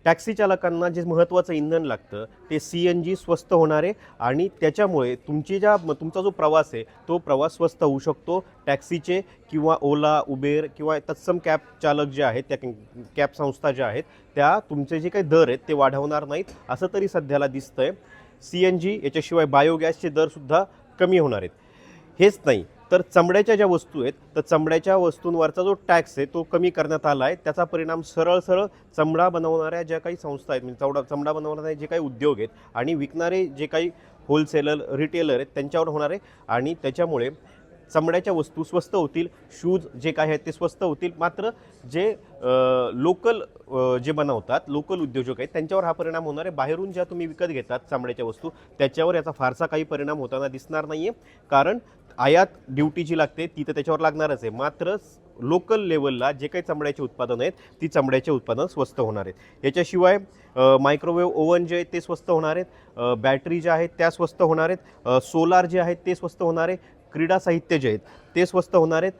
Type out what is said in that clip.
Taxi चालकांना जे महत्त्वाचं इंधन लागतं ते CNG स्वस्त होणार आहे आणि त्याच्यामुळे तुमचा जो प्रवास आहे तो प्रवास स्वस्त होऊ शकतो. टॅक्सीचे किंवा ओला, उबेर किंवा तत्सम कॅब चालक जे आहेत, त्या कॅब संस्था ज्या आहेत त्या तुमचे जे काही दर आहेत ते वाढवणार नाहीत असं तरी सध्याला दिसतंय. CNG याच्याशिवाय बायोगॅसचे दरसुद्धा कमी होणार आहेत. हेच नाही तर चमड्याच्या ज्या वस्तू आहेत तर चमड्याच्या वस्तूंवरचा जो टॅक्स आहे तो कमी करण्यात आला आहे. त्याचा परिणाम सरळ सरळ चमडा बनवणाऱ्या ज्या काही संस्था आहेत, म्हणजे चमडा बनवणारे जे काही उद्योग आहेत आणि विकणारे जे काही होलसेलर रिटेलर आहेत त्यांच्यावर होणार आहे. आणि त्याच्यामुळे चमड्याच्या वस्तू स्वस्त होतील, शूज जे काय आहेत ते स्वस्त होतील. मात्र जे लोकल जे बनवतात, लोकल उद्योजक आहेत त्यांच्यावर हा परिणाम होणार आहे. बाहेरून ज्या तुम्ही विकत घेतात चमड्याच्या वस्तू त्याच्यावर याचा फारसा काही परिणाम होताना दिसणार नाही आहे. कारण आयात ड्युटी जी लागते ती तर त्याच्यावर लागणारच आहे. मात्र लोकल लेवलला जे काही चमड्याचे उत्पादनं आहेत ती चमड्याचे उत्पादनं स्वस्त होणार आहेत. याच्याशिवाय मायक्रोवेव्ह ओव्हन जे आहेत ते स्वस्त होणार आहेत, बॅटरी ज्या आहेत त्या स्वस्त होणार आहेत, सोलार जे आहेत ते स्वस्त होणार आहे, क्रीडा साहित्य जे आहेत ते स्वस्त होणार आहेत.